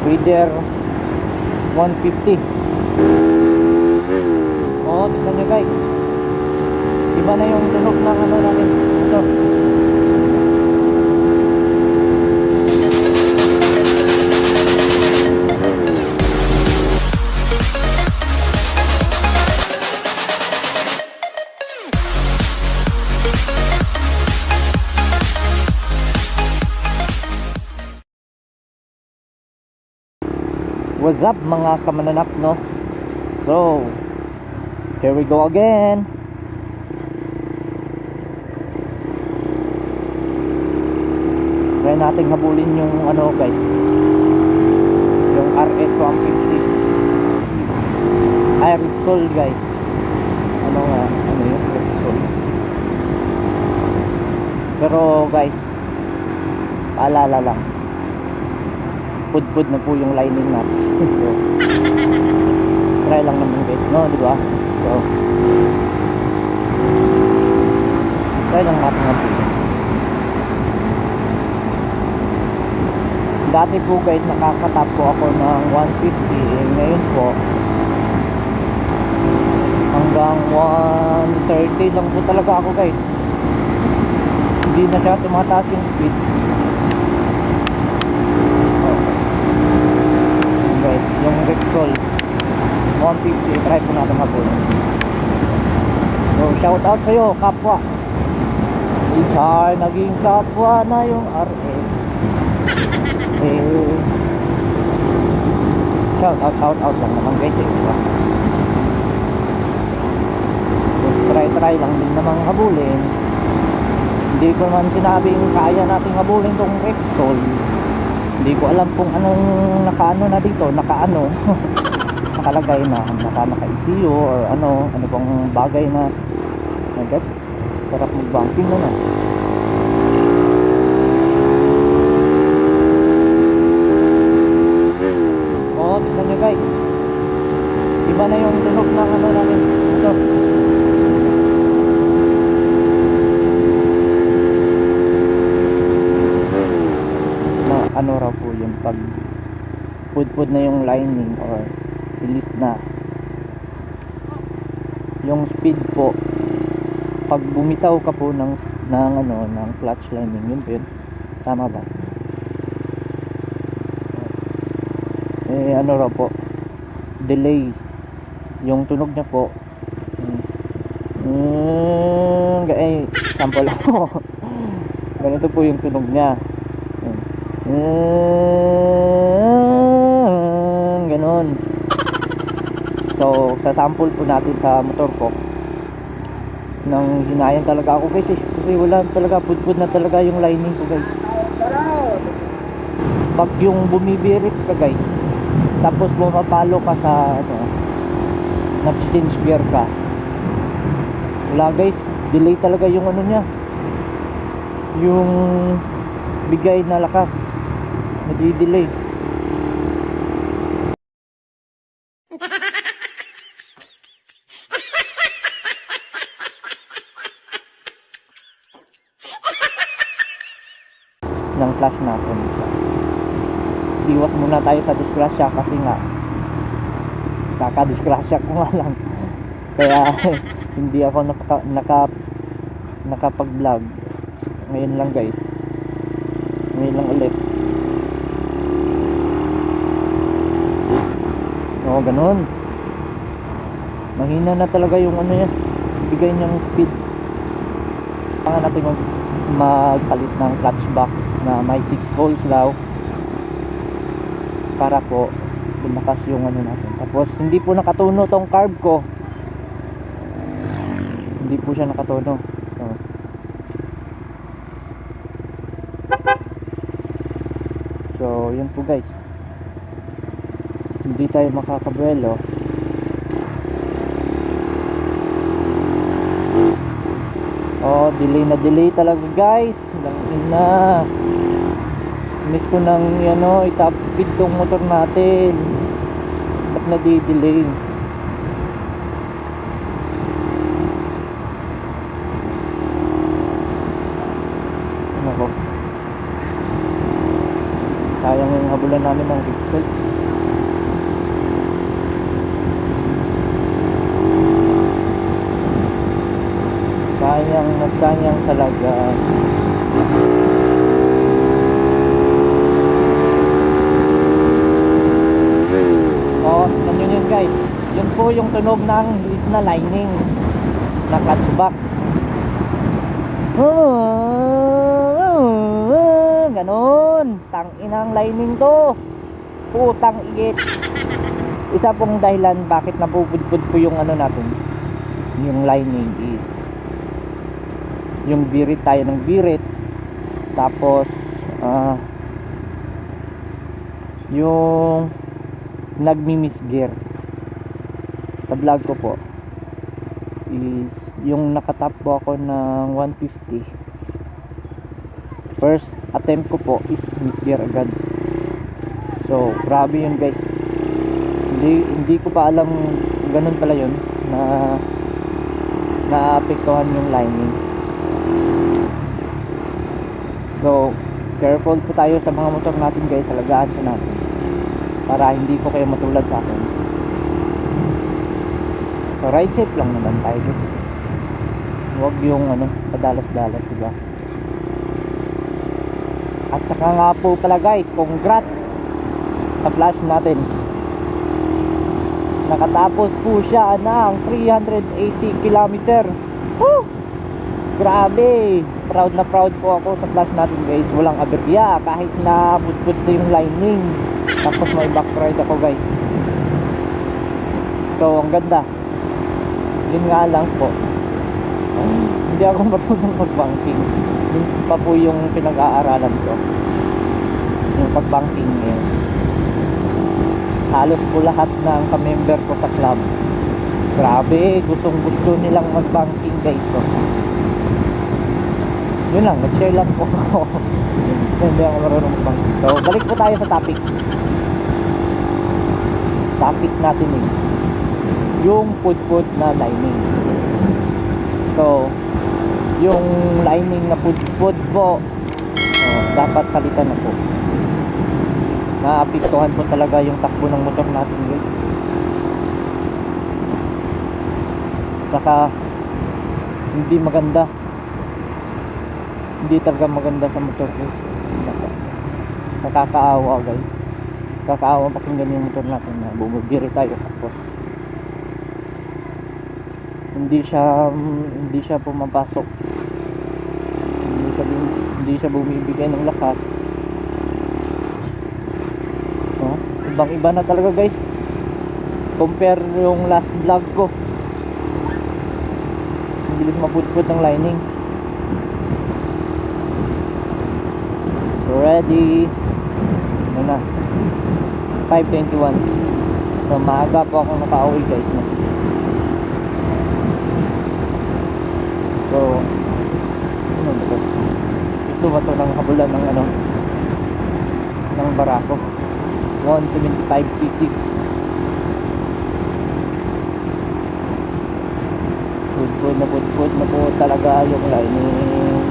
Breeder 150. Oh, tignan nyo guys, iba na yung tunog ng ano natin ito. What's up mga kamananap, no? So here we go again. Try natin habulin yung ano guys, yung RS 150 ay Repsol guys. Ano nga, ano yung Repsol. Pero guys, paalala lang, pudpud na po yung lining natin. So try lang naman guys, no, di ba? So try lang natin habulin. Dati po guys, nakakatap po ako ng 150. Ngayon po hanggang 130 lang po talaga ako guys. Hindi na siya tumataas yung speed. Guys, yung Repsol 150, try po natin habulin. So shout out sa'yo kapwa, Ichar, naging kapwa na yung RS. Shout out lang naman guys, diba? Just try lang din namang habulin. Hindi ko naman sinabing kaya nating habulin tong Repsol. Hindi ko alam kung anong nakaano na dito, nakaano nakalagay na naka-ECU or ano pang bagay na agad. Sarap mag-bumping na na. Oh, tignan nyo guys, iba na yung tunog ng ano namin ito. Ano raw po yun, pag pudpud na yung lining or bilis na yung speed po, pag bumitaw ka po ng clutch lining, yun po yun. Tama ba? Ano raw po, delay yung tunog niya po. Sample ako. Ganito po yung tunog niya. Ganon. So sasample po natin sa motor ko. Nang hinayan talaga ako guys, kasi wala talaga, pudpud na talaga yung lining ko guys. Pag yung bumibirit ka guys, tapos bumapalo ka sa nag-change gear ka, wala guys, delay talaga yung ano niya, yung bigay na lakas, nadi-delay. Ng flash natin isa. Iwas muna tayo sa disgrasya kasi nga kakadisgrasya ko nga lang. Kaya hindi ako nakapag-vlog ngayon lang guys. Ngayon lang ulit. Oo, ganun. Mahina na talaga yung ano yan, bigay niyang speed. Kailangan natin magpalit ng clutch box na may 6 holes daw, para po lumakas yung ano natin. Tapos hindi po nakatuno tong carb ko, hindi po siya nakatuno. So yun po guys, hindi tayo makakabuelo. Oh, delay talaga guys. Ina, miss ko nang i-top speed tong motor natin. Ba't nadi-delay? Sayang yung habulan namin ng Rexall. Sayang na sayang talaga. Ano yun guys, yun po yung tunog ng is na lining na clutch box. Ganon, tanginang lining to, putang igit. Isa pong dahilan bakit nabubudbud po yung ano natin, yung lining is yung birit tayo ng birit. Tapos yung nagmi-misgear sa vlog ko po is yung nakatap po ako ng 150, first attempt ko po is misgear agad. So grabe yun guys, hindi ko pa alam ganun pala yun, na naapektuhan yung lining. So careful po tayo sa mga motor natin guys, alagaan po natin para hindi po kayo matulad sa akin. So ride safe lang naman tayo guys, huwag yung ano, padalas-dalas, diba? At saka nga po pala guys, congrats sa flash natin, nakatapos po siya ng 380 km. Woo! Grabe, proud na proud po ako sa flash natin guys. Walang aberya kahit na putput yung lining. Tapos may back ride ako guys. So ang ganda. Yun nga lang po, hindi ako marunong mag-banking. Yun pa po yung pinag-aaralan ko, yung pag-banking ngayon. Halos po lahat ng ka-member ko sa club, grabe, gustong gusto nilang mag-banking guys. So yun lang, nag-share lang po ako. Hindi ako marunong mag-banking. So balik po tayo sa topic. Topic natin is yung pudpud na lining. So yung lining na pudpud po, dapat palitan na po kasi naapektuhan po talaga yung takbo ng motor natin guys. Tsaka hindi maganda, hindi talaga maganda sa motor guys. Nakakaawa guys, kakaawa pakinggan yung motor natin na bumibiri tayo tapos hindi siya pumapasok, hindi siya bumibigay ng lakas. Ibang iba na talaga guys, compare yung last vlog ko. Ang bilis maputput ng lining. So ready, ano na, 5:21. So maaga po akong nakauwi guys, no? So ano ba ito? Gusto ba ito ng habulan ng ano, ng Barako 175cc. Pudpud na po talaga yung lining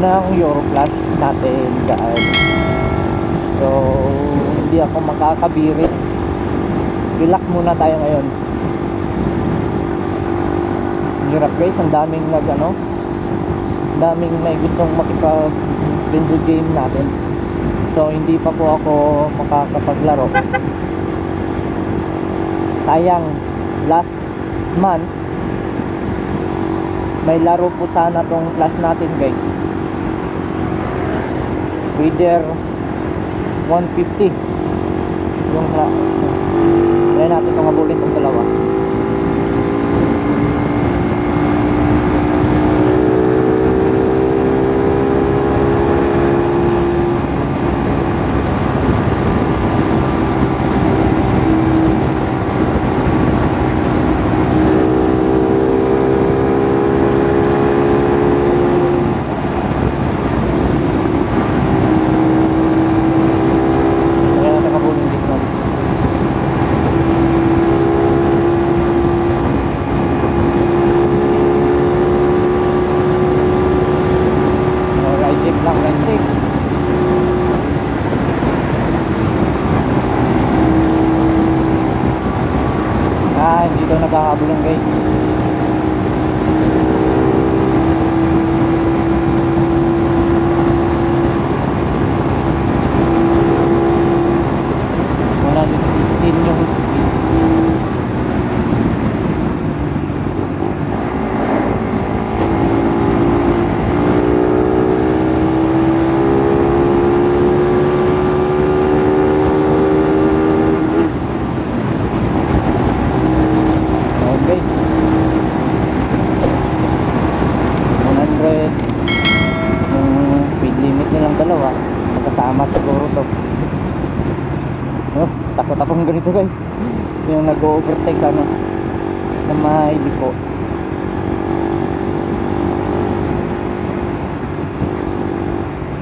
ng Euroflash natin guys. So hindi ako makakabirit, relax muna tayo ngayon. Hirap guys, ang daming daming may gustong makipag-friendly game natin. So hindi pa po ako makakapaglaro. Sayang, last month may laro po sana tong flash natin guys, Reader 150 yung try natin itong habulin itong dalawa. naghahabulan guys. Wala din yung speed. Siguro to. Oh, takot akong ganito guys. Yung nag-overtake sa ano na may liko.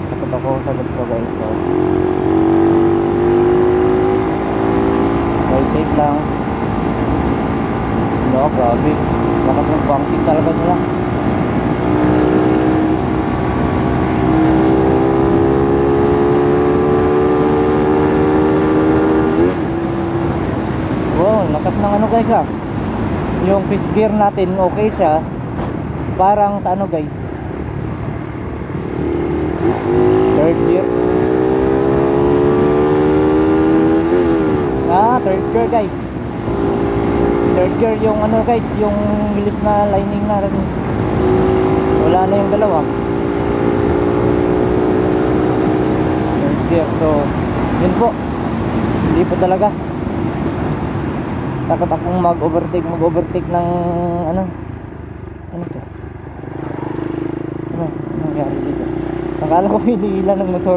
Takot ako sa ganito guys. So ride safe lang. No, grabe. Lakas ng banking talaga nila. Lakas ng ano guys ah. Yung fifth gear natin okay siya. Parang sa ano guys, third gear. Third gear guys. Third gear yung ano guys, yung bilis na lining natin. Wala na yung dalawa. Third gear. So yun po. Hindi po talaga. Takot akong mag-overtake ng ano to? Ano nangyari dito? Nakala ko hinihilan ng motor.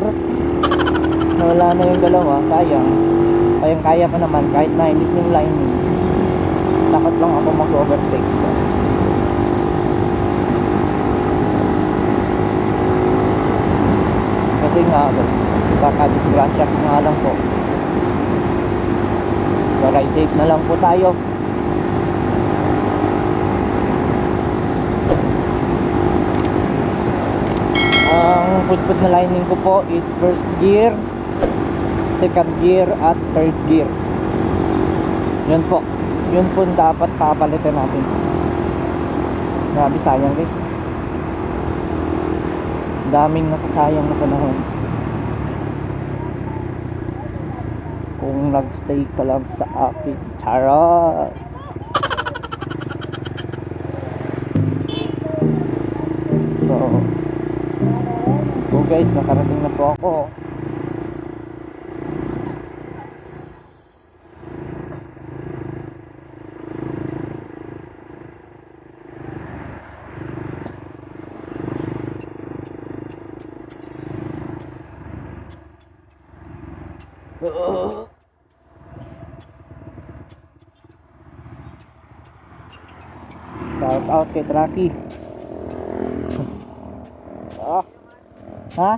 Nawala na yung dalawa, sayang. Kaya pa naman kahit na inis yung lining. Takot lang ako mag-overtake. So kasi nga guys, kakadisgrasya nga lang po. So ride safe na lang po tayo. Ang pudpud na lining ko po is first gear, second gear at third gear. Yun po. Yun po dapat papalitan natin. Grabe sayang guys. Daming nasasayang na panahon kung nagstay ka lang sa akin. Charot. So guys, nakarating na po ako. Shout out kay Draki. Ha?